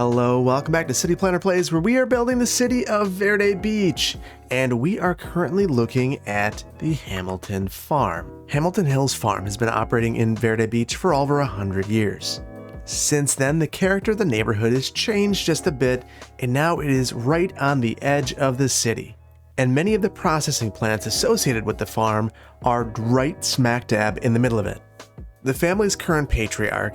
Hello, welcome back to City Planner Plays, where we are building the city of Verde Beach, and we are currently looking at the Hamilton Farm. Hamilton Hills Farm has been operating in Verde Beach for over 100 years. Since then, the character of the neighborhood has changed just a bit, and now it is right on the edge of the city. And many of the processing plants associated with the farm are right smack dab in the middle of it. The family's current patriarch,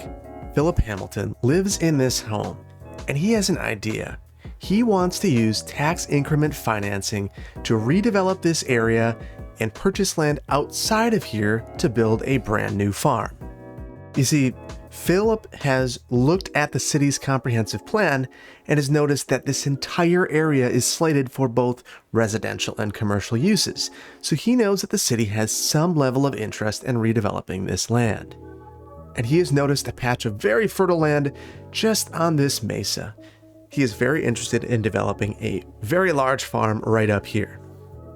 Philip Hamilton, lives in this home. And he has an idea. He wants to use tax increment financing to redevelop this area and purchase land outside of here to build a brand new farm. You see, Philip has looked at the city's comprehensive plan and has noticed that this entire area is slated for both residential and commercial uses. So he knows that the city has some level of interest in redeveloping this land. And he has noticed a patch of very fertile land just on this mesa. He is very interested in developing a very large farm right up here.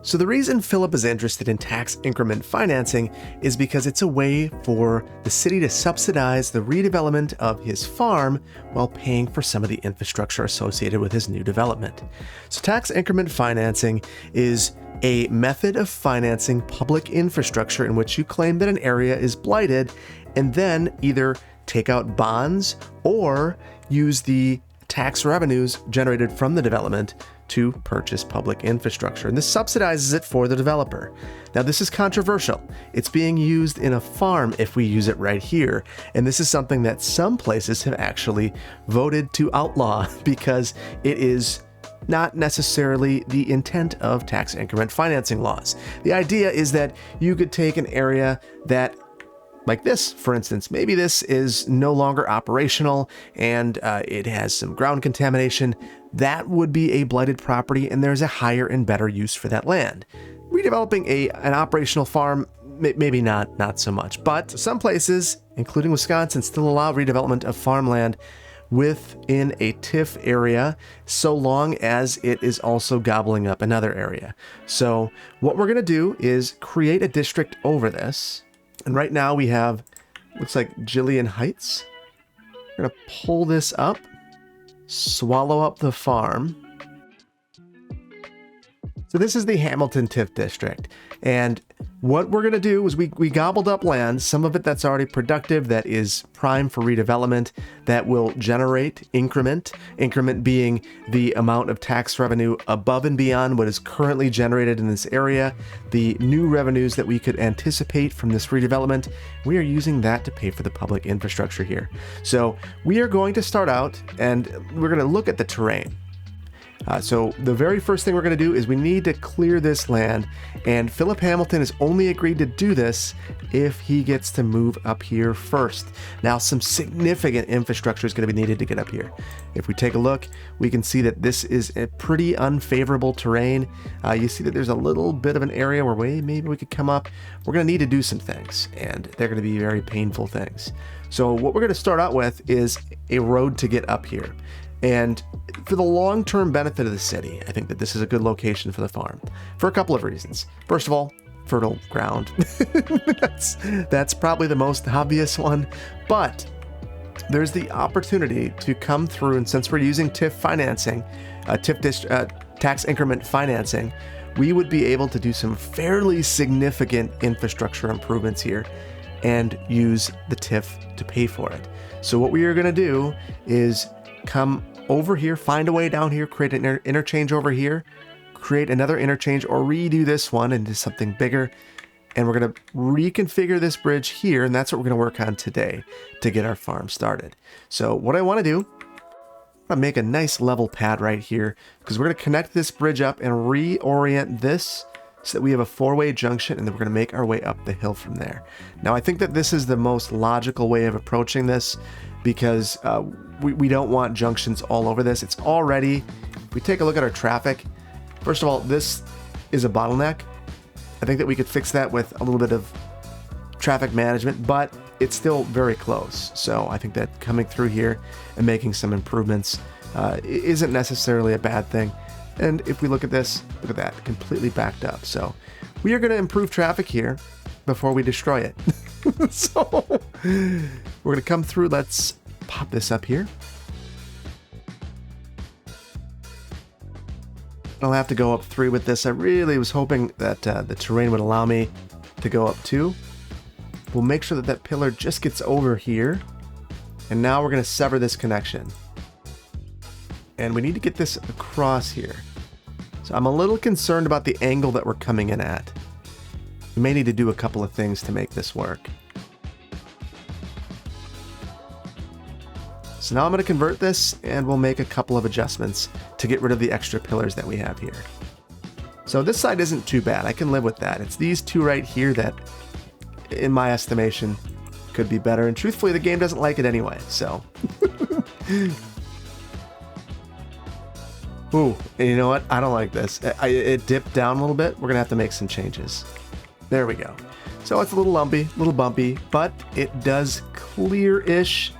So the reason Philip is interested in tax increment financing is because it's a way for the city to subsidize the redevelopment of his farm while paying for some of the infrastructure associated with his new development. So tax increment financing is a method of financing public infrastructure in which you claim that an area is blighted and then either take out bonds or use the tax revenues generated from the development to purchase public infrastructure. And this subsidizes it for the developer. Now, this is controversial. It's being used in a farm if we use it right here. And this is something that some places have actually voted to outlaw because it is not necessarily the intent of tax increment financing laws. The idea is that you could take an area that, like this, for instance, maybe this is no longer operational and it has some ground contamination. That would be a blighted property and there's a higher and better use for that land. Redeveloping an operational farm, maybe not so much. But some places, including Wisconsin, still allow redevelopment of farmland within a TIF area, so long as it is also gobbling up another area. So what we're going to do is create a district over this. And right now we have, looks like Jillian Heights. We're going to pull this up, swallow up the farm. So this is the Hamilton TIF district. And what we're going to do is we gobbled up land, some of it that's already productive, that is prime for redevelopment, that will generate increment being the amount of tax revenue above and beyond what is currently generated in this area, the new revenues that we could anticipate from this redevelopment. We are using that to pay for the public infrastructure here. So we are going to start out and we're going to look at the terrain. So the very first thing we're going to do is we need to clear this land, and Philip Hamilton has only agreed to do this if he gets to move up here first. Now, some significant infrastructure is going to be needed to get up here. If we take a look, we can see that this is a pretty unfavorable terrain. You see that there's a little bit of an area where maybe we could come up. We're going to need to do some things, and they're going to be very painful things. So what we're going to start out with is a road to get up here. And for the long-term benefit of the city, I think that this is a good location for the farm for a couple of reasons. First of all, fertile ground. that's probably the most obvious one, but there's the opportunity to come through, and since we're using TIF financing, tax increment financing, we would be able to do some fairly significant infrastructure improvements here and use the TIF to pay for it. So what we are going to do is come over here, find a way down here, create an interchange over here, create another interchange, or redo this one into something bigger. And we're going to reconfigure this bridge here, and that's what we're going to work on today to get our farm started. So what I want to do, I'm going to make a nice level pad right here, because we're going to connect this bridge up and reorient this so that we have a four-way junction, and then we're going to make our way up the hill from there. Now, I think that this is the most logical way of approaching this, because we don't want junctions all over this. It's already, if we take a look at our traffic, first of all, this is a bottleneck. I think that we could fix that with a little bit of traffic management, but it's still very close. So I think that coming through here and making some improvements isn't necessarily a bad thing. And if we look at this, look at that, completely backed up. So we are going to improve traffic here before we destroy it. So we're going to come through. Let's pop this up here. I'll have to go up 3 with this. I really was hoping that the terrain would allow me to go up 2. We'll make sure that that pillar just gets over here. And now we're going to sever this connection. And we need to get this across here. So I'm a little concerned about the angle that we're coming in at. We may need to do a couple of things to make this work. So now I'm going to convert this, and we'll make a couple of adjustments to get rid of the extra pillars that we have here. So this side isn't too bad. I can live with that. It's these 2 right here that, in my estimation, could be better. And truthfully, the game doesn't like it anyway, so. Ooh, and you know what? I don't like this. It dipped down a little bit. We're going to have to make some changes. There we go. So it's a little lumpy, a little bumpy, but it does clear-ish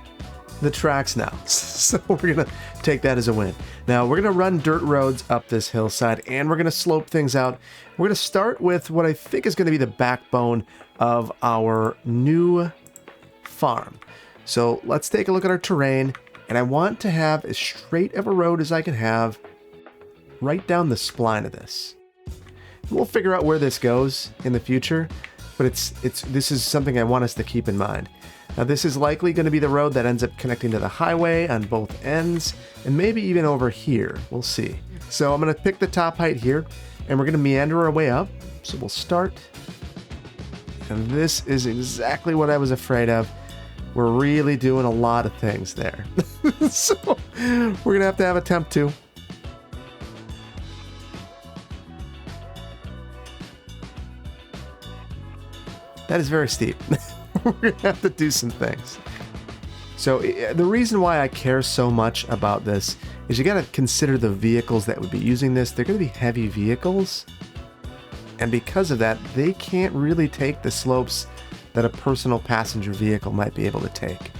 the tracks now. So we're going to take that as a win. Now we're going to run dirt roads up this hillside, and we're going to slope things out. We're going to start with what I think is going to be the backbone of our new farm. So let's take a look at our terrain, and I want to have as straight of a road as I can have right down the spline of this. We'll figure out where this goes in the future, but this is something I want us to keep in mind. Now this is likely going to be the road that ends up connecting to the highway on both ends, and maybe even over here. We'll see. So I'm going to pick the top height here, and we're going to meander our way up. So we'll start. And this is exactly what I was afraid of. We're really doing a lot of things there. So we're going to have attempt 2. That is very steep. We're going to have to do some things. So the reason why I care so much about this is you got to consider the vehicles that would be using this. They're going to be heavy vehicles. And because of that, they can't really take the slopes that a personal passenger vehicle might be able to take.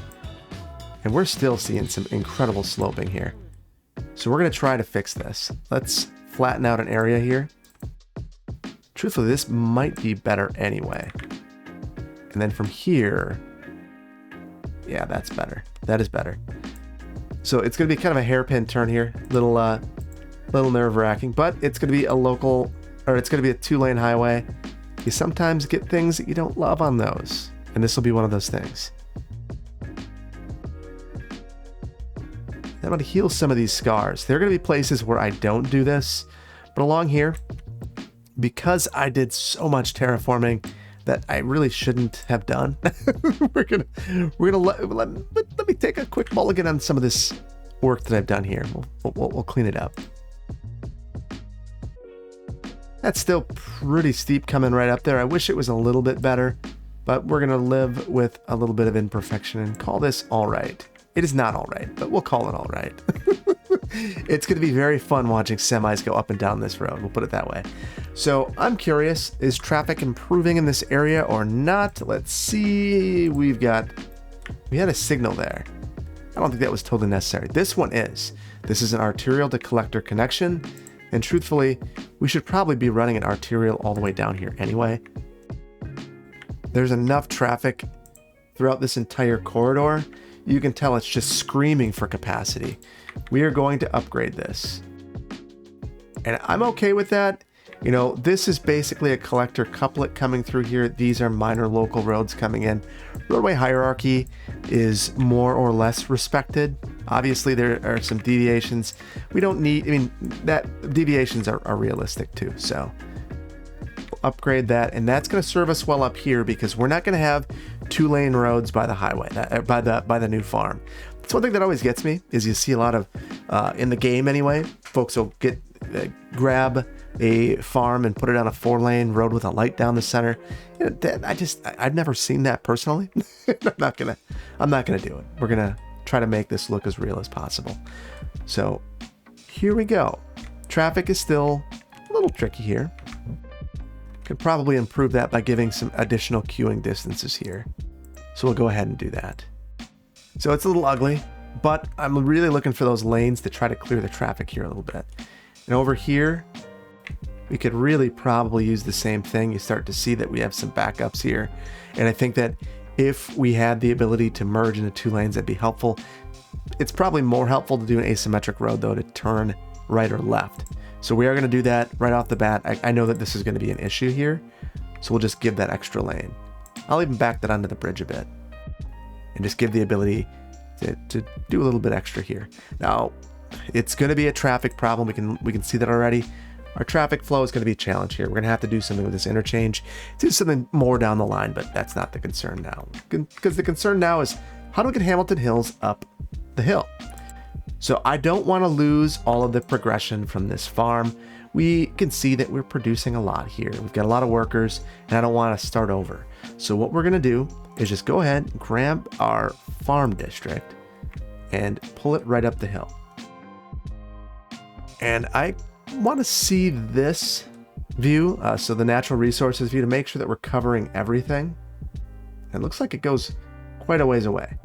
And we're still seeing some incredible sloping here. So we're going to try to fix this. Let's flatten out an area here. Truthfully, this might be better anyway. And then from here, yeah, that's better. That is better. So it's going to be kind of a hairpin turn here. Little nerve-wracking, but it's going to be it's going to be a 2-lane highway. You sometimes get things that you don't love on those, and this will be one of those things. I'm going to heal some of these scars. There are going to be places where I don't do this, but along here, because I did so much terraforming that I really shouldn't have done, we're gonna let me take a quick mulligan on some of this work that I've done here. We'll clean it up. That's still pretty steep coming right up there. I wish it was a little bit better, but we're gonna live with a little bit of imperfection and call this all right. It is not all right, but we'll call it all right. It's going to be very fun watching semis go up and down this road. We'll put it that way. So I'm curious, is traffic improving in this area or not? Let's see. We had a signal there. I don't think that was totally necessary. This one is. This is an arterial to collector connection. And truthfully, we should probably be running an arterial all the way down here anyway. There's enough traffic throughout this entire corridor. You can tell it's just screaming for capacity. We are going to upgrade this. And I'm okay with that. You know, this is basically a collector couplet coming through here. These are minor local roads coming in. Roadway hierarchy is more or less respected. Obviously, there are some deviations. We don't need, that deviations are realistic too. So we'll upgrade that. And that's going to serve us well up here because we're not going to have 2-lane roads by the highway, by the new farm. It's one thing that always gets me is you see a lot of, in the game anyway, folks will grab a farm and put it on a 4-lane road with a light down the center. You know, I've never seen that personally. I'm not gonna do it. We're gonna try to make this look as real as possible. So here we go. Traffic is still a little tricky here. Could probably improve that by giving some additional queuing distances here. So we'll go ahead and do that. So it's a little ugly, but I'm really looking for those lanes to try to clear the traffic here a little bit. And over here, we could really probably use the same thing. You start to see that we have some backups here. And I think that if we had the ability to merge into 2 lanes, that'd be helpful. It's probably more helpful to do an asymmetric road though, to turn right or left. So we are going to do that right off the bat. I know that this is going to be an issue here, so we'll just give that extra lane. I'll even back that onto the bridge a bit and just give the ability to do a little bit extra here. Now, it's going to be a traffic problem. We can see that already. Our traffic flow is going to be a challenge here. We're going to have to do something with this interchange, do something more down the line, but that's not the concern now. Because the concern now is, how do we get Hamilton Hills up the hill? So I don't want to lose all of the progression from this farm. We can see that we're producing a lot here. We've got a lot of workers, and I don't want to start over. So what we're going to do is just go ahead and grab our farm district and pull it right up the hill. And I want to see this view, so the natural resources view, to make sure that we're covering everything. It looks like it goes quite a ways away.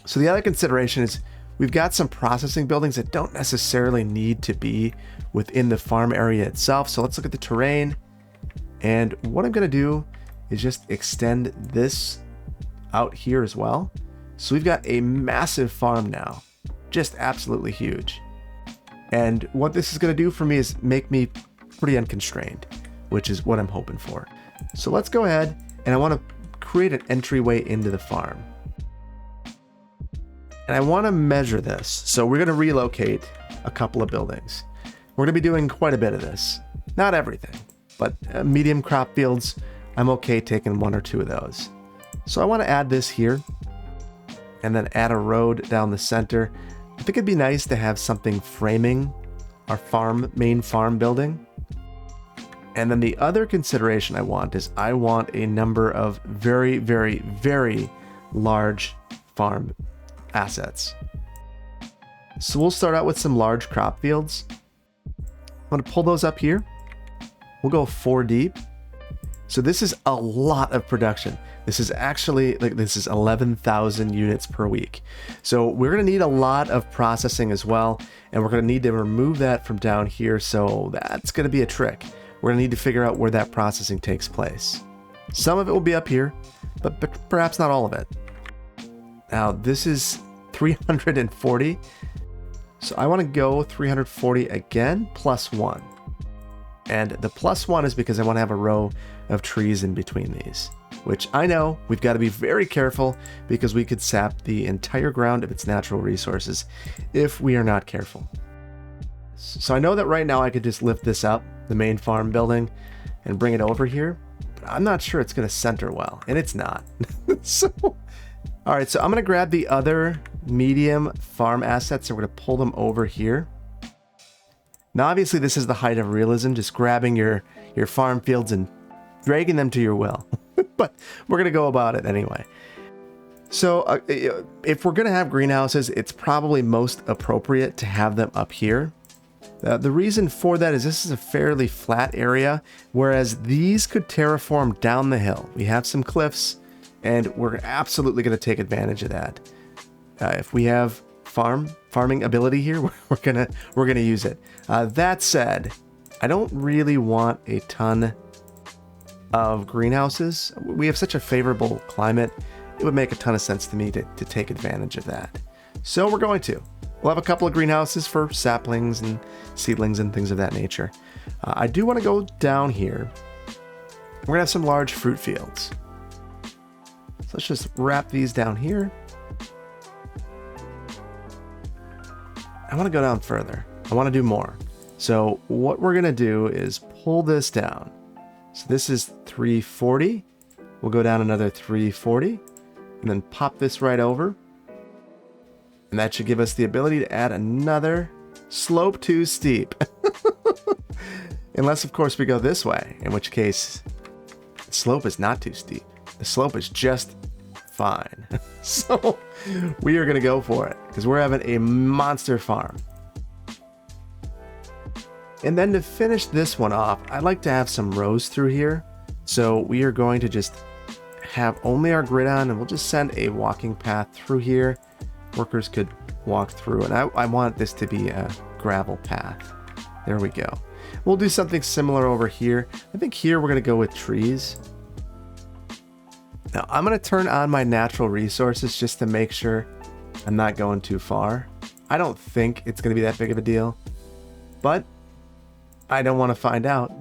So the other consideration is we've got some processing buildings that don't necessarily need to be within the farm area itself. So let's look at the terrain. And what I'm going to do is just extend this out here as well. So we've got a massive farm now, just absolutely huge. And what this is going to do for me is make me pretty unconstrained, which is what I'm hoping for. So let's go ahead, and I want to create an entryway into the farm. And I want to measure this. So we're going to relocate a couple of buildings. We're going to be doing quite a bit of this. Not everything, but medium crop fields, I'm okay taking one or two of those. So I want to add this here, and then add a road down the center. I think it'd be nice to have something framing our main farm building. And then the other consideration I want is I want a number of very, very, very large farm assets. So we'll start out with some large crop fields. I'm going to pull those up here. We'll go 4 deep. So this is a lot of production. This is actually, this is 11,000 units per week. So we're going to need a lot of processing as well. And we're going to need to remove that from down here. So that's going to be a trick. We're going to need to figure out where that processing takes place. Some of it will be up here, but perhaps not all of it. Now this is 340. So I want to go 340 again, +1. And the +1 is because I want to have a row of trees in between these, which I know we've got to be very careful because we could sap the entire ground of its natural resources if we are not careful. So I know that right now I could just lift this up, the main farm building, and bring it over here, but I'm not sure it's going to center well, and it's not. So, all right, so I'm going to grab the other medium farm assets and we're going to pull them over here. Now, obviously, this is the height of realism, just grabbing your farm fields and dragging them to your will. But we're going to go about it anyway. So if we're going to have greenhouses, it's probably most appropriate to have them up here. The reason for that is this is a fairly flat area, whereas these could terraform down the hill. We have some cliffs, and we're absolutely going to take advantage of that. If we have farming ability here, we're gonna use it. That said, I don't really want a ton of greenhouses. We have such a favorable climate. It would make a ton of sense to me to take advantage of that. So we're going to. We'll have a couple of greenhouses for saplings and seedlings and things of that nature. I do want to go down here. We're gonna have some large fruit fields. So let's just wrap these down here. I want to go down further. I want to do more. So what we're going to do is pull this down. So this is 340. We'll go down another 340 and then pop this right over. And that should give us the ability to add another slope too steep. Unless, of course, we go this way, in which case the slope is not too steep. The slope is just fine. So we are going to go for it because we're having a monster farm. And then to finish this one off, I'd like to have some rows through here. So we are going to just have only our grid on, and we'll just send a walking path through here. Workers could walk through, and I want this to be a gravel path. There we go. We'll do something similar over here. I think here we're going to go with trees. Now I'm going to turn on my natural resources just to make sure I'm not going too far. I don't think it's going to be that big of a deal. but I don't want to find out.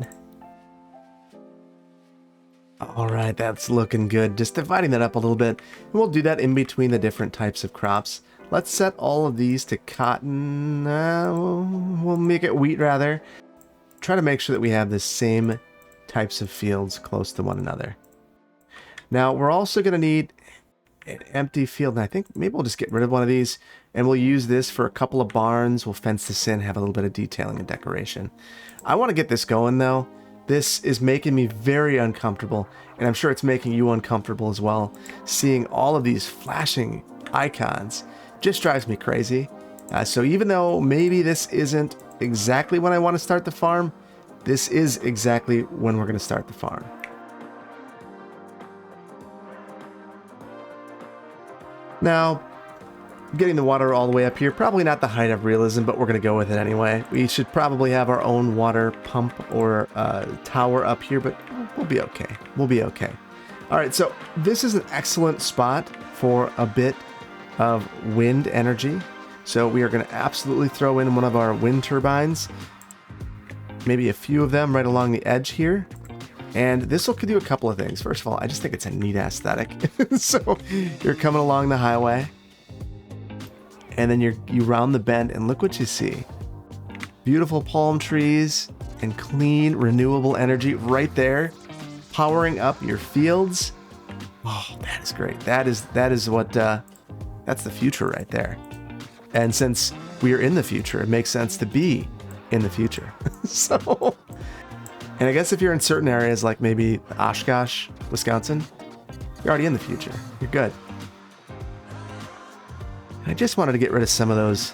All right, that's looking good. Just dividing that up a little bit. And we'll do that in between the different types of crops. Let's set all of these to cotton. We'll make it wheat rather. Try to make sure that we have the same types of fields close to one another. Now, we're also going to need an empty field. And I think maybe we'll just get rid of one of these. And we'll use this for a couple of barns. We'll fence this in, have a little bit of detailing and decoration. I want to get this going, though. This is making me very uncomfortable, and I'm sure it's making you uncomfortable as well. Seeing all of these flashing icons just drives me crazy. So even though maybe this isn't exactly when I want to start the farm, this is exactly when we're going to start the farm. Now, getting the water all the way up here, probably not the height of realism, but we're going to go with it anyway. We should probably have our own water pump or tower up here, but we'll be okay. We'll be okay. All right, so this is an excellent spot for a bit of wind energy. So we are going to absolutely throw in one of our wind turbines, maybe a few of them right along the edge here. And this will do a couple of things. First of all, I just think it's a neat aesthetic. So you're coming along the highway, and then you round the bend, and look what you see. Beautiful palm trees and clean, renewable energy right there, powering up your fields. Oh, that is great. That is what, that's the future right there. And since we are in the future, it makes sense to be in the future. So, and I guess if you're in certain areas, like maybe Oshkosh, Wisconsin, you're already in the future. You're good. I just wanted to get rid of some of those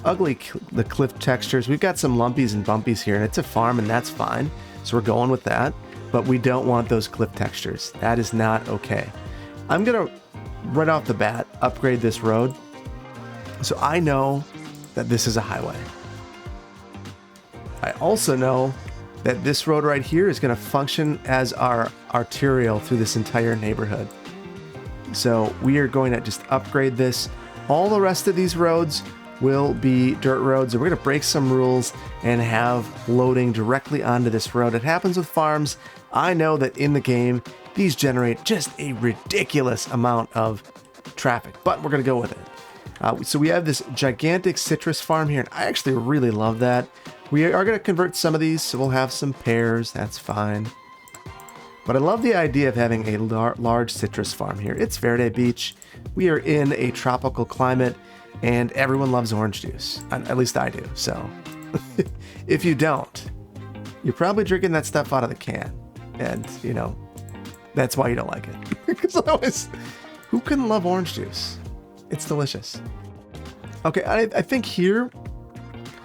ugly the cliff textures. We've got some lumpies and bumpies here, and it's a farm, and that's fine. So we're going with that, but we don't want those cliff textures. That is not okay. I'm going to, right off the bat, upgrade this road. So I know that this is a highway. I also know that this road right here is going to function as our arterial through this entire neighborhood. So we are going to just upgrade this. All the rest of these roads will be dirt roads, and we're going to break some rules and have loading directly onto this road. It happens with farms. I know that in the game, these generate just a ridiculous amount of traffic, but we're going to go with it. So we have this gigantic citrus farm here, and I actually really love that. We are going to convert some of these, so we'll have some pears. That's fine. But I love the idea of having a large citrus farm here. It's Verde Beach. We are in a tropical climate, and everyone loves orange juice. At least I do. So if you don't, you're probably drinking that stuff out of the can. And, you know, that's why you don't like it. Because otherwise, who couldn't love orange juice? It's delicious. Okay, I think here,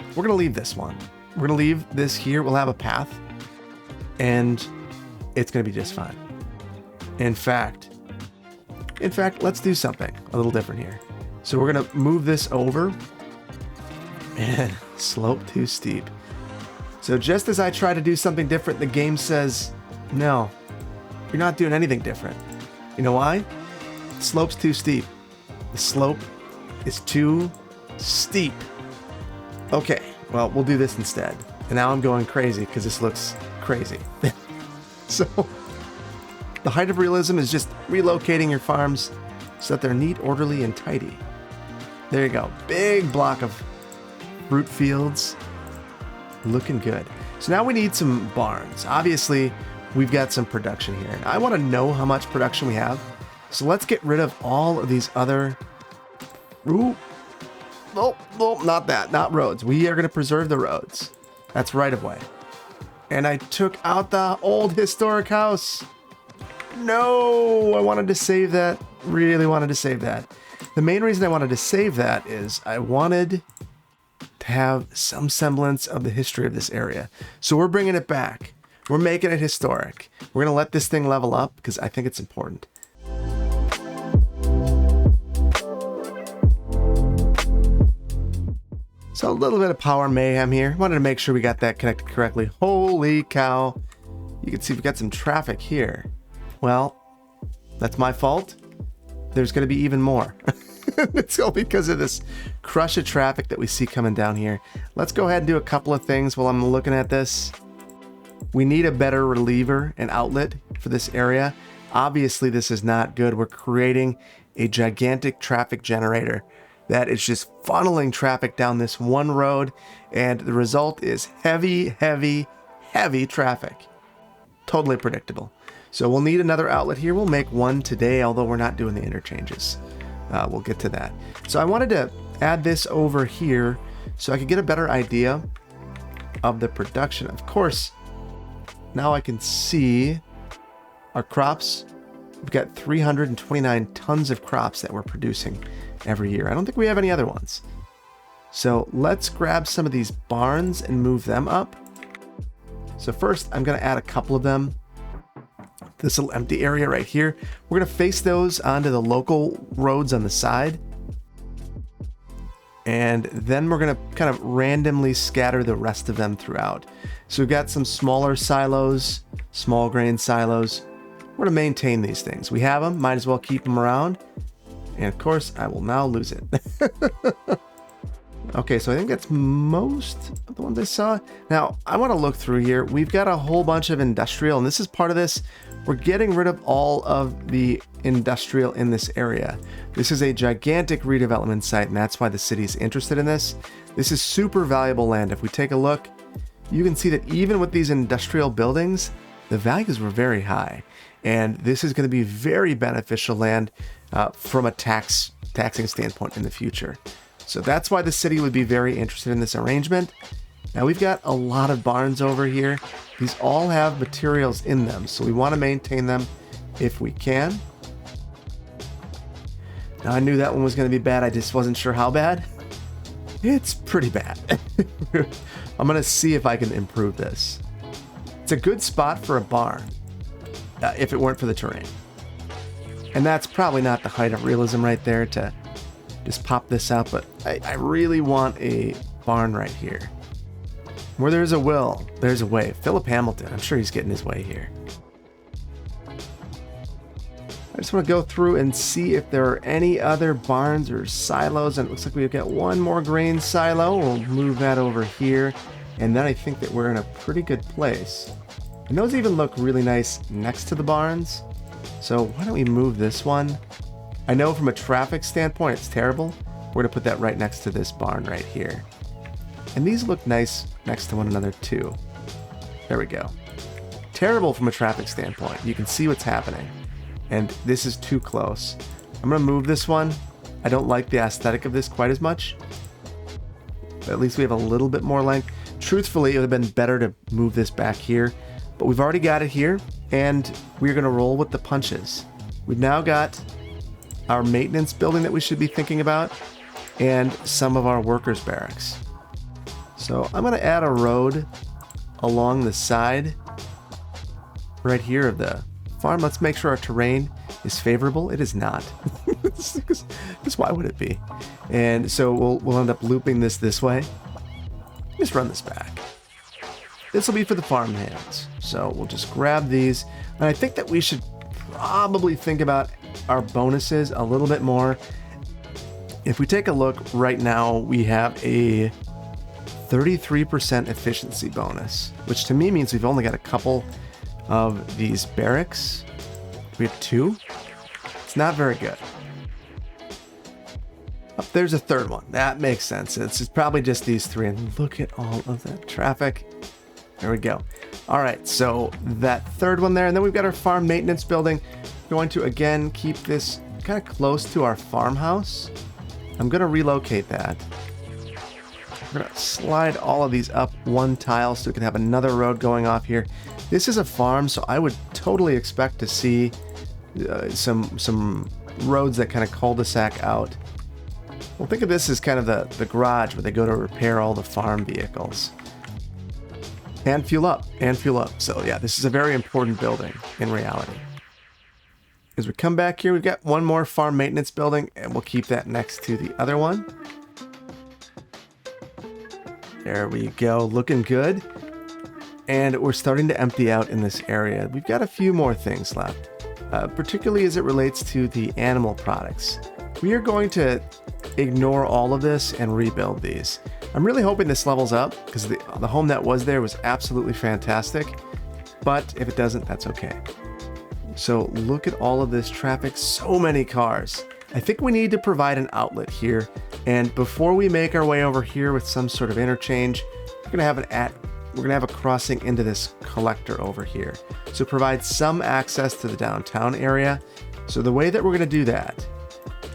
we're going to leave this one. We're going to leave this here. We'll have a path, and it's going to be just fine. In fact, let's do something a little different here. So we're going to move this over. Man, slope too steep. So just as I try to do something different, the game says, no, you're not doing anything different. You know why? The slope's too steep. The slope is too steep. Okay, well, we'll do this instead. And now I'm going crazy because this looks crazy. So the height of realism is just relocating your farms so that they're neat, orderly, and tidy. There you go. Big block of fruit fields. Looking good. So now we need some barns. Obviously, we've got some production here. I want to know how much production we have. So let's get rid of all of these other... Ooh. Nope, not that. Not roads. We are going to preserve the roads. That's right of way. And I took out the old historic house. No, I wanted to save that. Really wanted to save that. The main reason I wanted to save that is I wanted to have some semblance of the history of this area. So we're bringing it back. We're making it historic. We're going to let this thing level up because I think it's important. So a little bit of power mayhem here. Wanted to make sure we got that connected correctly. Holy cow. You can see we've got some traffic here. Well, that's my fault. There's going to be even more. It's all because of this crush of traffic that we see coming down here. Let's go ahead and do a couple of things while I'm looking at this. We need a better reliever and outlet for this area. Obviously, this is not good. We're creating a gigantic traffic generator that is just funneling traffic down this one road, and the result is heavy, heavy, heavy traffic. Totally predictable. So we'll need another outlet here. We'll make one today, although we're not doing the interchanges. We'll get to that. So I wanted to add this over here so I could get a better idea of the production. Of course, now I can see our crops. We've got 329 tons of crops that we're producing every year. I don't think we have any other ones. So let's grab some of these barns and move them up. So first, I'm going to add a couple of them. This little empty area right here. We're going to face those onto the local roads on the side. And then we're going to kind of randomly scatter the rest of them throughout. So we've got some smaller silos, small grain silos. We're going to maintain these things. We have them, might as well keep them around. And of course, I will now lose it. Okay, so I think that's most of the ones I saw. Now, I want to look through here. We've got a whole bunch of industrial, and this is part of this. We're getting rid of all of the industrial in this area. This is a gigantic redevelopment site, and that's why the city's interested in this. This is super valuable land. If we take a look, you can see that even with these industrial buildings, the values were very high. And this is going to be very beneficial land from a taxing standpoint in the future. So that's why the city would be very interested in this arrangement. Now we've got a lot of barns over here. These all have materials in them, so we want to maintain them if we can. Now I knew that one was going to be bad. I just wasn't sure how bad. It's pretty bad. I'm going to see if I can improve this. It's a good spot for a barn, if it weren't for the terrain. And that's probably not the height of realism right there to just pop this out, but I really want a barn right here. Where there's a will, there's a way. Philip Hamilton, I'm sure he's getting his way here. I just want to go through and see if there are any other barns or silos, and it looks like we've got one more grain silo. We'll move that over here, and then I think that we're in a pretty good place. And those even look really nice next to the barns. So why don't we move this one? I know from a traffic standpoint it's terrible. We're going to put that right next to this barn right here. And these look nice next to one another too. There we go. Terrible from a traffic standpoint. You can see what's happening. And this is too close. I'm going to move this one. I don't like the aesthetic of this quite as much. But at least we have a little bit more length. Truthfully, it would have been better to move this back here. But we've already got it here. And we're going to roll with the punches. We've now got our maintenance building that we should be thinking about, and some of our workers' barracks. So I'm going to add a road along the side right here of the farm. Let's make sure our terrain is favorable. It is not. Because why would it be? And so we'll end up looping this way. Just run this back. This will be for the farm hands. So we'll just grab these. And I think that we should probably think about our bonuses a little bit more. If we take a look right now, we have a 33% efficiency bonus, which to me means we've only got a couple of these barracks. We have 2. It's not very good. Oh, there's a third one. That makes sense. It's probably just these 3. And look at all of that traffic. There we go. All right, so that third one there, and then we've got our farm maintenance building. Going to again keep this kind of close to our farmhouse. I'm going to relocate that. We're going to slide all of these up one tile so we can have another road going off here. This is a farm, so I would totally expect to see some roads that kind of cul-de-sac out. Well, think of this as kind of the garage where they go to repair all the farm vehicles. And fuel up, So yeah, this is a very important building in reality. As we come back here, we've got one more farm maintenance building, and we'll keep that next to the other one. There we go, looking good. And we're starting to empty out in this area. We've got a few more things left, particularly as it relates to the animal products. we are going to ignore all of this and rebuild these. I'm really hoping this levels up because the home that was there was absolutely fantastic. But if it doesn't, that's okay. So look at all of this traffic, so many cars. I think we need to provide an outlet here. And before we make our way over here with some sort of interchange, we're gonna have a crossing into this collector over here. So provide some access to the downtown area. So the way that we're gonna do that,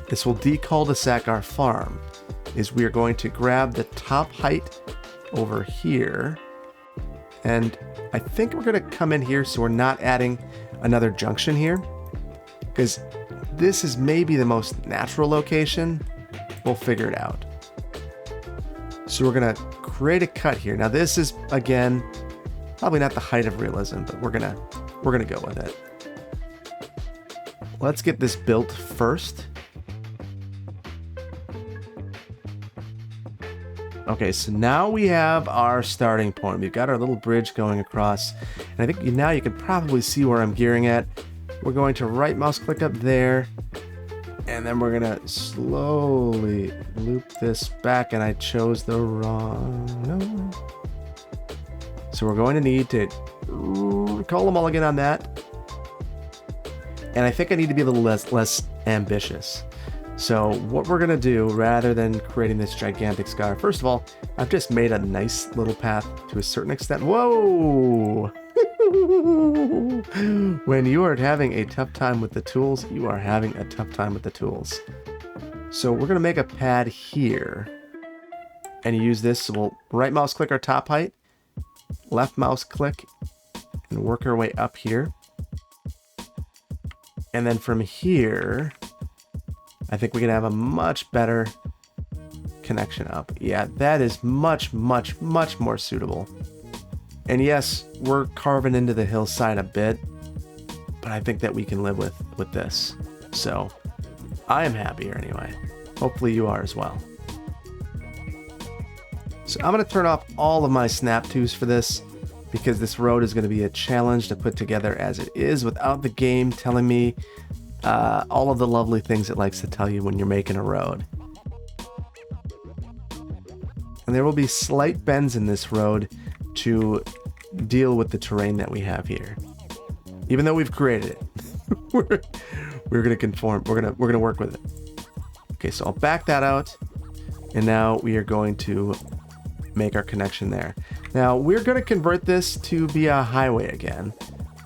this will de-cul-de-sac our farm, is we are going to grab the top height over here. And I think we're gonna come in here so we're not adding another junction here, because this is maybe the most natural location. We'll figure it out. So we're gonna create a cut here. Now this is, again, probably not the height of realism, but we're gonna go with it. Let's get this built first. Okay, so now we have our starting point. We've got our little bridge going across, and I think now you can probably see where I'm gearing at. We're going to right mouse click up there, and then we're gonna slowly loop this back, and I chose the wrong one. So we're going to need to call a mulligan on that. And I think I need to be a little less ambitious. So what we're gonna do, rather than creating this gigantic scar, first of all, I've just made a nice little path to a certain extent. Whoa! When you are having a tough time with the tools, you are having a tough time with the tools. So we're gonna make a pad here and use this. So we'll right mouse click our top height, left mouse click, and work our way up here. And then from here, I think we can have a much better connection up. Yeah, that is much, much, much more suitable. And yes, we're carving into the hillside a bit, but I think that we can live with this. So I am happier anyway. Hopefully you are as well. So I'm going to turn off all of my snap twos for this, because this road is going to be a challenge to put together as it is without the game telling me all of the lovely things it likes to tell you when you're making a road. And there will be slight bends in this road to deal with the terrain that we have here. Even though we've created it, we're going to conform. We're going to work with it. Okay, so I'll back that out, and now we are going to make our connection there. Now we're going to convert this to be a highway again,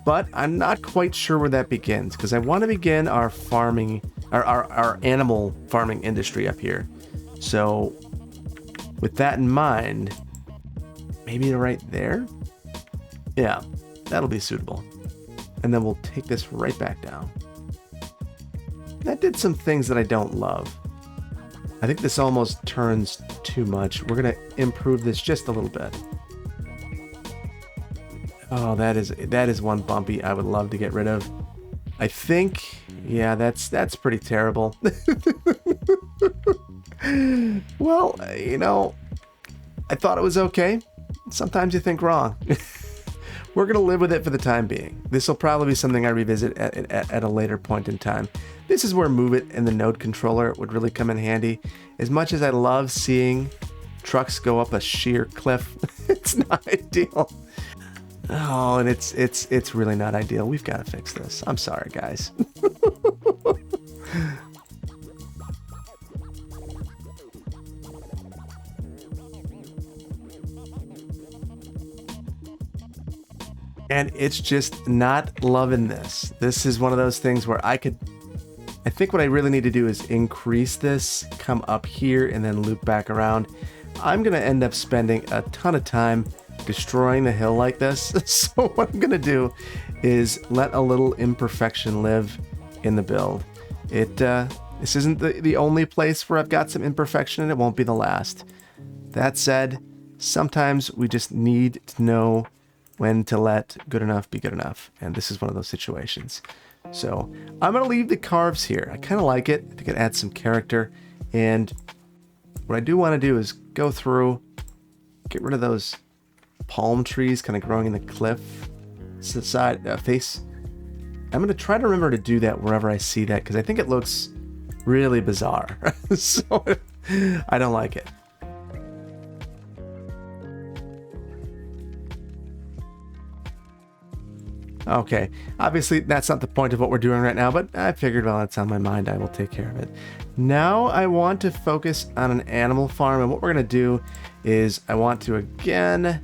but I'm not quite sure where that begins, because I want to begin our farming, our animal farming industry up here. So with that in mind, maybe right there? Yeah, that'll be suitable. And then we'll take this right back down. That did some things that I don't love. I think this almost turns too much. We're gonna improve this just a little bit. Oh, that is one bumpy I would love to get rid of. I think, yeah, that's pretty terrible. Well, you know, I thought it was okay. Sometimes you think wrong. We're going to live with it for the time being. This will probably be something I revisit at a later point in time. This is where Move It and the node controller would really come in handy. As much as I love seeing trucks go up a sheer cliff, it's not ideal. Oh, and it's really not ideal. We've got to fix this. I'm sorry, guys. And it's just not loving this. This is one of those things where I think what I really need to do is increase this, come up here, and then loop back around. I'm going to end up spending a ton of time destroying the hill like this. So what I'm going to do is let a little imperfection live in the build. This isn't the only place where I've got some imperfection, and it won't be the last. That said, sometimes we just need to know when to let good enough be good enough. And this is one of those situations. So I'm going to leave the carves here. I kind of like it. I think it adds some character. And what I do want to do is go through, get rid of those palm trees kind of growing in the cliff side face. I'm going to try to remember to do that wherever I see that, because I think it looks really bizarre. So I don't like it. Okay, obviously that's not the point of what we're doing right now, but I figured while it's on my mind, I will take care of it. Now I want to focus on an animal farm, and what we're gonna do is I want to, again,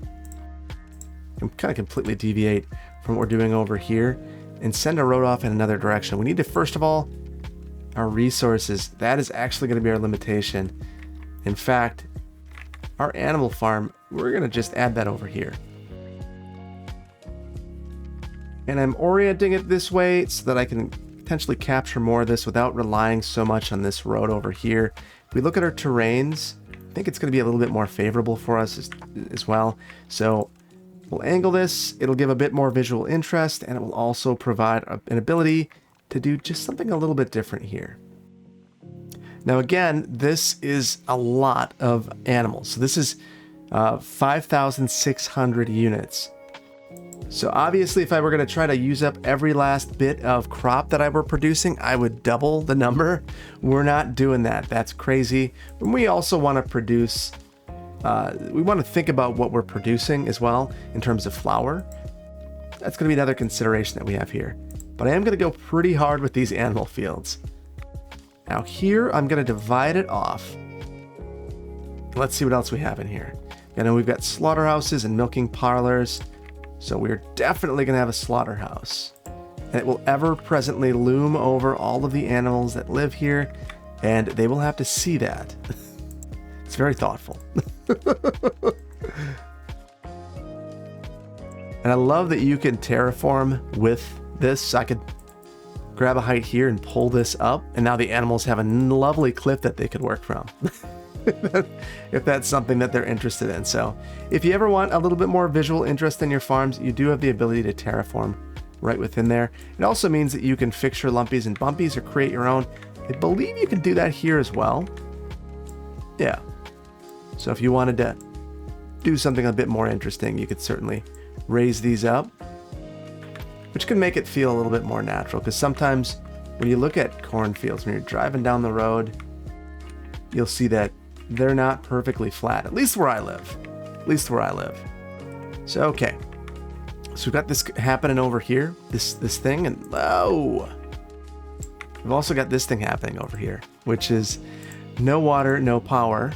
kind of completely deviate from what we're doing over here and send a road off in another direction. We need to, first of all, our resources. That is actually gonna be our limitation. In fact, our animal farm, we're gonna just add that over here. And I'm orienting it this way so that I can potentially capture more of this without relying so much on this road over here. If we look at our terrains, I think it's going to be a little bit more favorable for us as well. So we'll angle this. It'll give a bit more visual interest, and it will also provide an ability to do just something a little bit different here. Now again, this is a lot of animals. So this is 5,600 units. So obviously, if I were going to try to use up every last bit of crop that I were producing, I would double the number. We're not doing that. That's crazy. And we also want to produce, we want to think about what we're producing as well in terms of flour. That's going to be another consideration that we have here. But I am going to go pretty hard with these animal fields. Now here, I'm going to divide it off. Let's see what else we have in here. I know we've got slaughterhouses and milking parlors. So we're definitely going to have a slaughterhouse. And it will ever presently loom over all of the animals that live here, and they will have to see that. It's very thoughtful. And I love that you can terraform with this. I could grab a height here and pull this up, and now the animals have a lovely cliff that they could work from. If that's something that they're interested in. So if you ever want a little bit more visual interest in your farms, you do have the ability to terraform right within there. It also means that you can fix your lumpies and bumpies or create your own. I believe you can do that here as well. Yeah. So if you wanted to do something a bit more interesting, you could certainly raise these up, which can make it feel a little bit more natural, because sometimes when you look at cornfields, when you're driving down the road, you'll see that they're not perfectly flat, at least where I live. So, okay. So we've got this happening over here, this thing, and oh, we've also got this thing happening over here, which is no water, no power.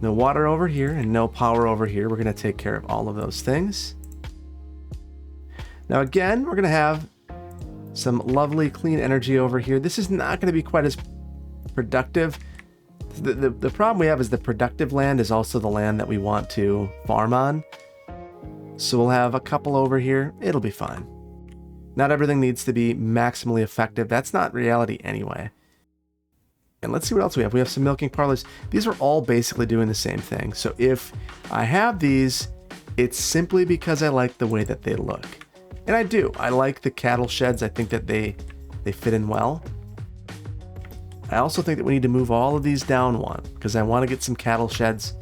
No water over here and no power over here. We're going to take care of all of those things. Now again, we're going to have some lovely clean energy over here. This is not going to be quite as productive. The problem we have is the productive land is also the land that we want to farm on. So we'll have a couple over here. It'll be fine. Not everything needs to be maximally effective. That's not reality anyway. And let's see what else we have. We have some milking parlors. These are all basically doing the same thing. So if I have these, it's simply because I like the way that they look. And I do. I like the cattle sheds. I think that they fit in well. I also think that we need to move all of these down one, because I want to get some cattle sheds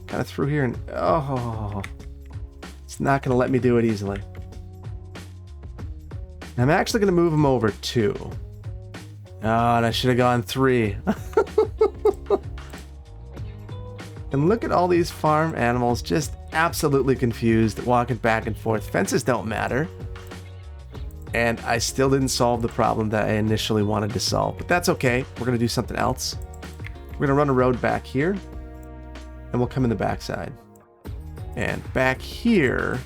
kind of through here, and oh, it's not going to let me do it easily. I'm actually going to move them over 2. Oh, and I should have gone 3. And look at all these farm animals just absolutely confused, walking back and forth. Fences don't matter. And I still didn't solve the problem that I initially wanted to solve, but that's okay. We're going to do something else. We're going to run a road back here, and we'll come in the backside. And back here,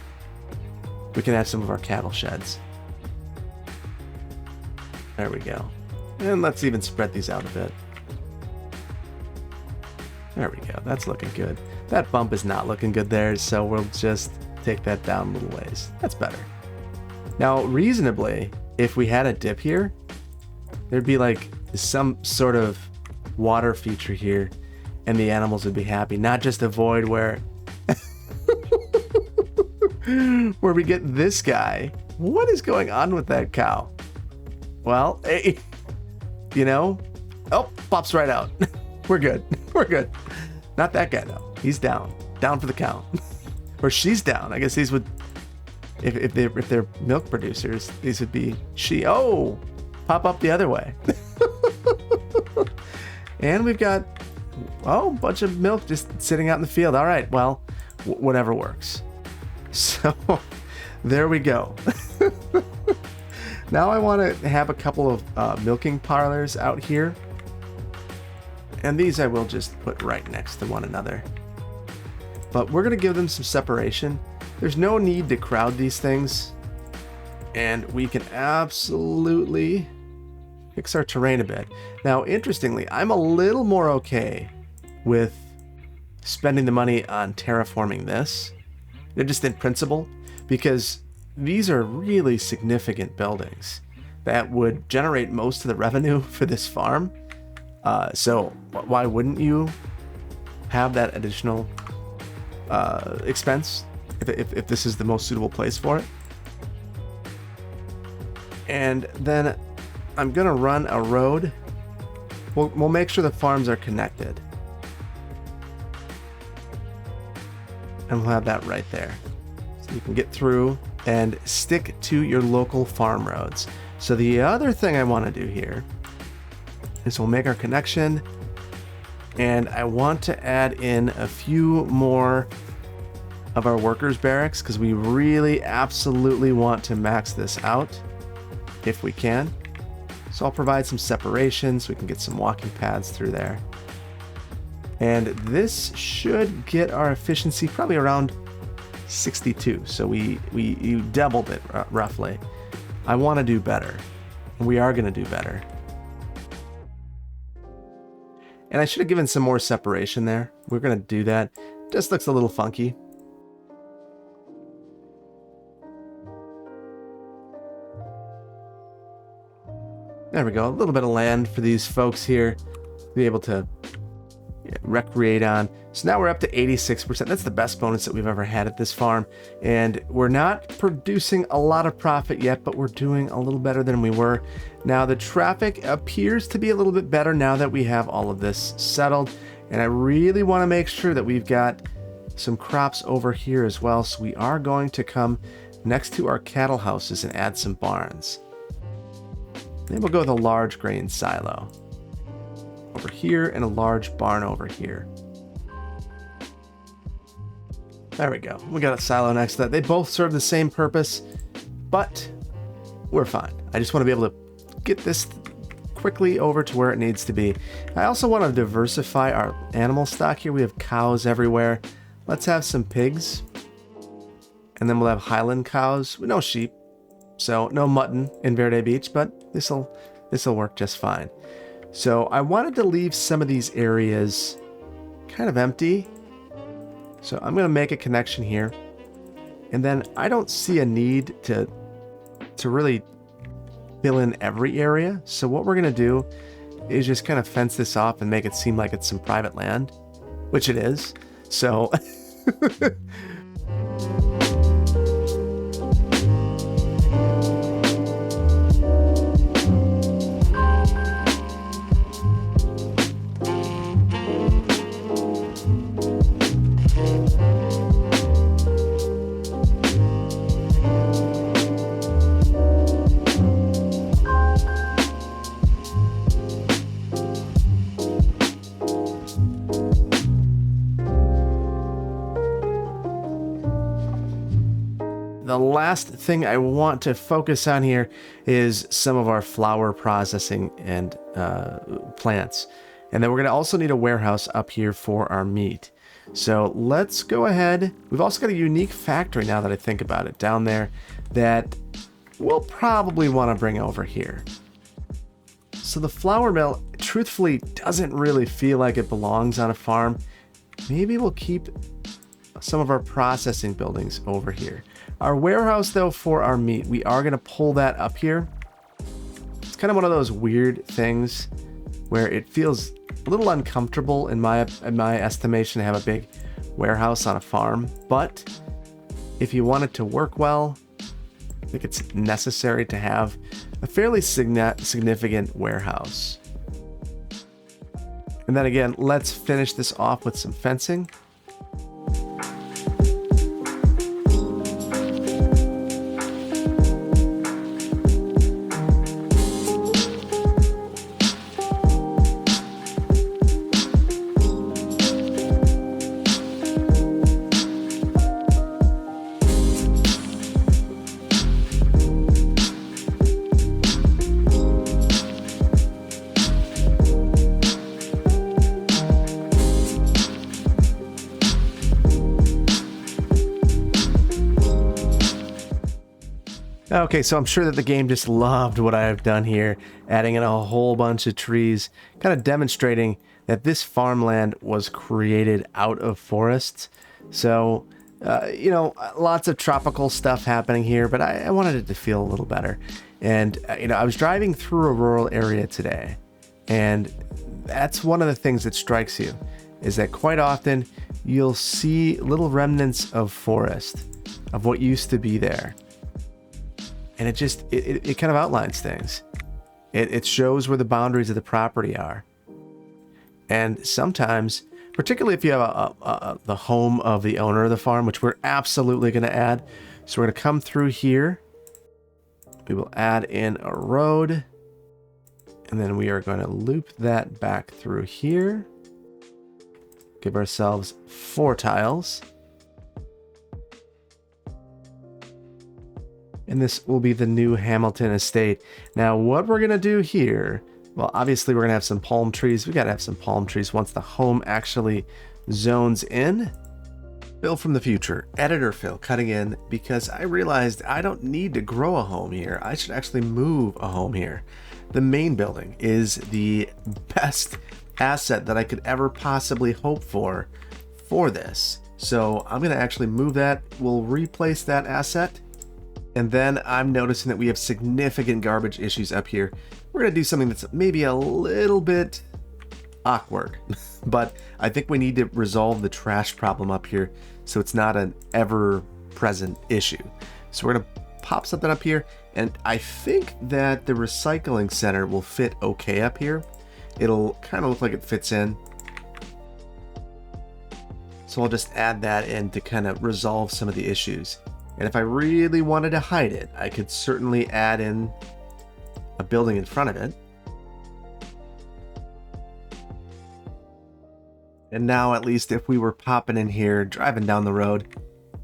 we can have some of our cattle sheds. There we go. And let's even spread these out a bit. There we go. That's looking good. That bump is not looking good there, so we'll just take that down a little ways. That's better. Now, reasonably, if we had a dip here, there'd be like some sort of water feature here, and the animals would be happy. Not just a void where where we get this guy. What is going on with that cow? Well, hey, you know, oh, pops right out. We're good. We're good. Not that guy though. He's down. Down for the cow. Or she's down. I guess these would, if they're milk producers, these would be she. Oh, pop up the other way. And we've got, oh, a bunch of milk just sitting out in the field. All right, well, whatever works. So there we go. Now I want to have a couple of milking parlors out here. And these I will just put right next to one another. But we're going to give them some separation. There's no need to crowd these things. And we can absolutely fix our terrain a bit. Now, interestingly, I'm a little more okay with spending the money on terraforming this. They're just in principle, because these are really significant buildings that would generate most of the revenue for this farm. So why wouldn't you have that additional expense if this is the most suitable place for it? And then I'm gonna run a road. We'll make sure the farms are connected. And we'll have that right there. So you can get through and stick to your local farm roads. So the other thing I want to do here is we'll make our connection, and I want to add in a few more of our workers' barracks, because we really absolutely want to max this out if we can. So I'll provide some separation so we can get some walking paths through there. And this should get our efficiency probably around 62. So we doubled it roughly. I want to do better. We are going to do better. And I should have given some more separation there. We're going to do that. Just looks a little funky. There we go. A little bit of land for these folks here to be able to recreate on. So now we're up to 86%. That's the best bonus that we've ever had at this farm. And we're not producing a lot of profit yet, but we're doing a little better than we were. Now the traffic appears to be a little bit better now that we have all of this settled. And I really want to make sure that we've got some crops over here as well. So we are going to come next to our cattle houses and add some barns. Then we'll go with a large grain silo over here and a large barn over here. There we go. We got a silo next to that. They both serve the same purpose, but we're fine. I just want to be able to get this quickly over to where it needs to be. I also want to diversify our animal stock here. We have cows everywhere. Let's have some pigs. And then we'll have Highland cows. No sheep. So no mutton in Verde Beach, but this'll work just fine. So I wanted to leave some of these areas kind of empty. So I'm going to make a connection here. And then I don't see a need to really fill in every area. So what we're going to do is just kind of fence this off and make it seem like it's some private land, which it is. So the last thing I want to focus on here is some of our flower processing and plants. And then we're going to also need a warehouse up here for our meat. So let's go ahead. We've also got a unique factory now that I think about it down there that we'll probably want to bring over here. So the flour mill truthfully doesn't really feel like it belongs on a farm. Maybe we'll keep some of our processing buildings over here. Our warehouse, though, for our meat, we are going to pull that up here. It's kind of one of those weird things where it feels a little uncomfortable in my estimation to have a big warehouse on a farm. But if you want it to work well, I think it's necessary to have a fairly significant warehouse. And then again, let's finish this off with some fencing. Okay, so I'm sure that the game just loved what I've done here, adding in a whole bunch of trees, kind of demonstrating that this farmland was created out of forests. So, you know, lots of tropical stuff happening here, but I wanted it to feel a little better. And, you know, I was driving through a rural area today, and that's one of the things that strikes you, is that quite often you'll see little remnants of forest, of what used to be there. And it just, it kind of outlines things. It shows where the boundaries of the property are. And sometimes, particularly if you have the home of the owner of the farm, which we're absolutely going to add. So we're going to come through here. We will add in a road. And then we are going to loop that back through here. Give ourselves 4 tiles. And this will be the new Hamilton estate. Now, what we're going to do here, well, obviously we're going to have some palm trees. We got to have some palm trees once the home actually zones in. Fill from the future, editor fill, cutting in, because I realized I don't need to grow a home here. I should actually move a home here. The main building is the best asset that I could ever possibly hope for this. So I'm going to actually move that. We'll replace that asset. And then I'm noticing that we have significant garbage issues up here. We're going to do something that's maybe a little bit awkward, but I think we need to resolve the trash problem up here so it's not an ever-present issue. So we're going to pop something up here, and I think that the recycling center will fit okay up here. It'll kind of look like it fits in. So I'll just add that in to kind of resolve some of the issues. And if I really wanted to hide it, I could certainly add in a building in front of it. And now, at least if we were popping in here, driving down the road,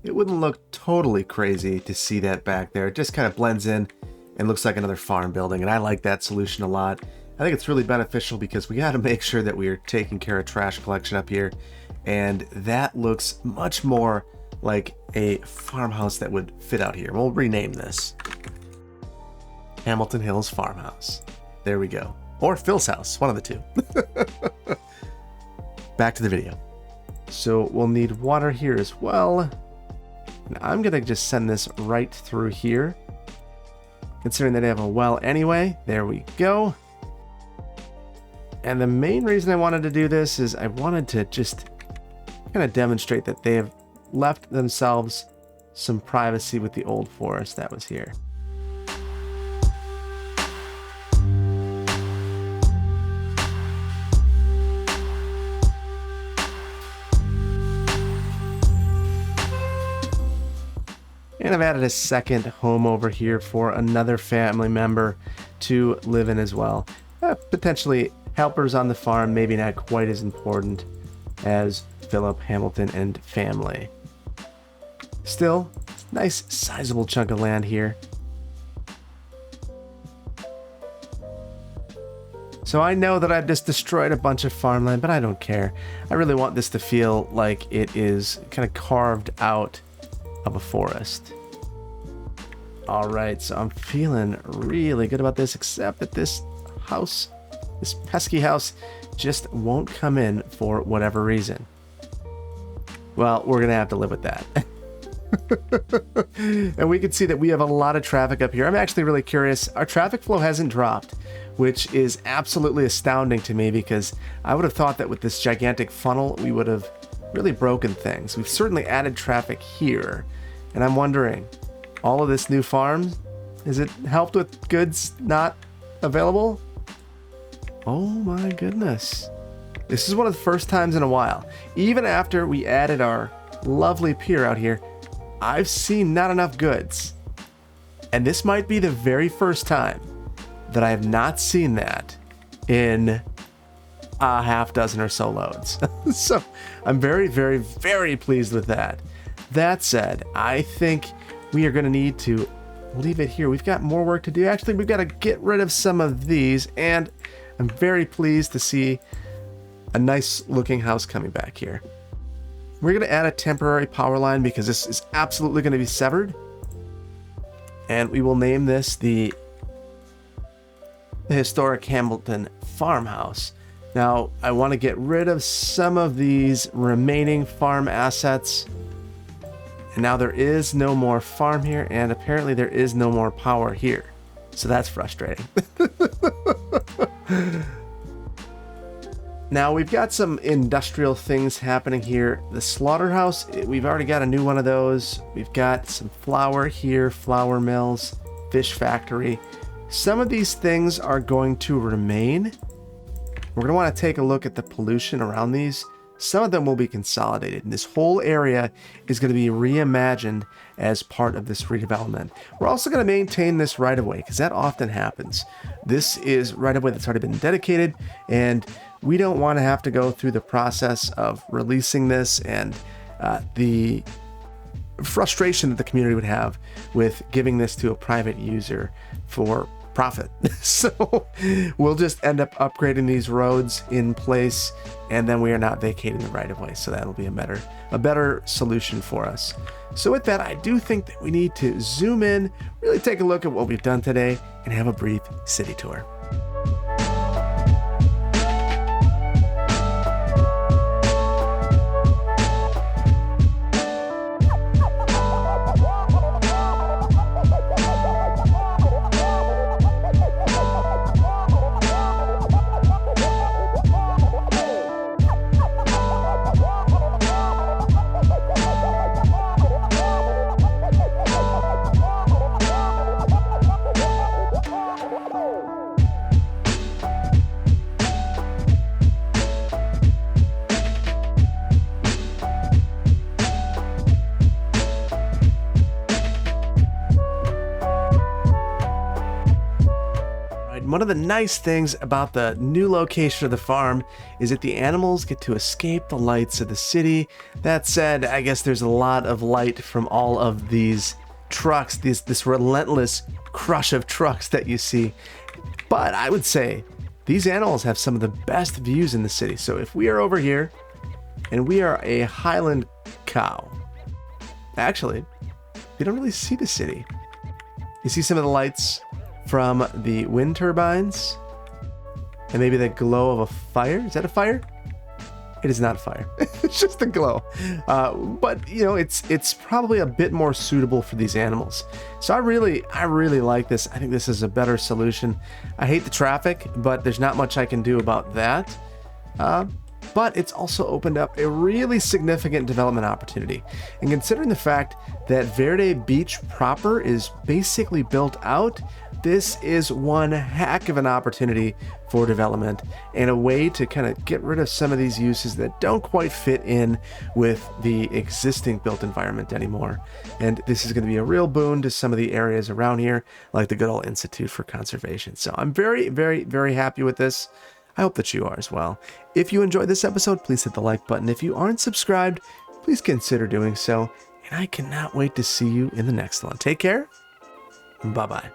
it wouldn't look totally crazy to see that back there. It just kind of blends in and looks like another farm building. And I like that solution a lot. I think it's really beneficial because we got to make sure that we are taking care of trash collection up here. And that looks much more like a farmhouse that would fit out here. We'll rename this Hamilton Hills Farmhouse. There we go. Or Phil's house, one of the two. Back to the video. So we'll need water here as well. And I'm gonna just send this right through here. Considering that I have a well anyway. There we go. And the main reason I wanted to do this is I wanted to just kind of demonstrate that they have left themselves some privacy with the old forest that was here. And I've added a second home over here for another family member to live in as well. Potentially helpers on the farm, maybe not quite as important as Philip, Hamilton, and family. Still, nice sizable chunk of land here. So I know that I've just destroyed a bunch of farmland, but I don't care. I really want this to feel like it is kind of carved out of a forest. Alright, so I'm feeling really good about this, except that this house, this pesky house, just won't come in for whatever reason. Well, we're gonna have to live with that. And we can see that we have a lot of traffic up here. I'm actually really curious. Our traffic flow hasn't dropped, which is absolutely astounding to me because I would have thought that with this gigantic funnel, we would have really broken things. We've certainly added traffic here. And I'm wondering, all of this new farm, has it helped with goods not available? Oh my goodness. This is one of the first times in a while. Even after we added our lovely pier out here, I've seen not enough goods. And this might be the very first time that I have not seen that in a half dozen or so loads. So I'm very, very, very pleased with that. That said, I think we are going to need to leave it here. We've got more work to do. Actually, we've got to get rid of some of these, and I'm very pleased to see a nice looking house coming back here. We're going to add a temporary power line because this is absolutely going to be severed. And we will name this the historic Hamilton farmhouse. Now, I want to get rid of some of these remaining farm assets. And now there is no more farm here, and apparently there is no more power here. So that's frustrating. Now we've got some industrial things happening here. The slaughterhouse, we've already got a new one of those. We've got some flour here, flour mills, fish factory. Some of these things are going to remain. We're going to want to take a look at the pollution around these. Some of them will be consolidated, and this whole area is going to be reimagined as part of this redevelopment. We're also going to maintain this right-of-way, because that often happens. This is right-of-way that's already been dedicated, and we don't want to have to go through the process of releasing this and the frustration that the community would have with giving this to a private user for profit. So we'll just end up upgrading these roads in place, and then we are not vacating the right of way. So that'll be a better solution for us. So with that, I do think that we need to zoom in, really take a look at what we've done today, and have a brief city tour. One of the nice things about the new location of the farm is that the animals get to escape the lights of the city. That said, I guess there's a lot of light from all of these trucks, this relentless crush of trucks that you see. But I would say these animals have some of the best views in the city. So if we are over here and we are a Highland cow, actually, you don't really see the city. You see some of the lights from the wind turbines, and maybe the glow of a fire. Is that a fire? It is not a fire. It's just a glow. But you know, it's probably a bit more suitable for these animals. So I really like this. I think this is a better solution. I hate the traffic, but there's not much I can do about that. But it's also opened up a really significant development opportunity. And considering the fact that Verde Beach proper is basically built out, this is one heck of an opportunity for development and a way to kind of get rid of some of these uses that don't quite fit in with the existing built environment anymore. And this is going to be a real boon to some of the areas around here, like the good old Institute for Conservation. So I'm very, very, very happy with this. I hope that you are as well. If you enjoyed this episode, please hit the like button. If you aren't subscribed, please consider doing so. And I cannot wait to see you in the next one. Take care. Bye-bye.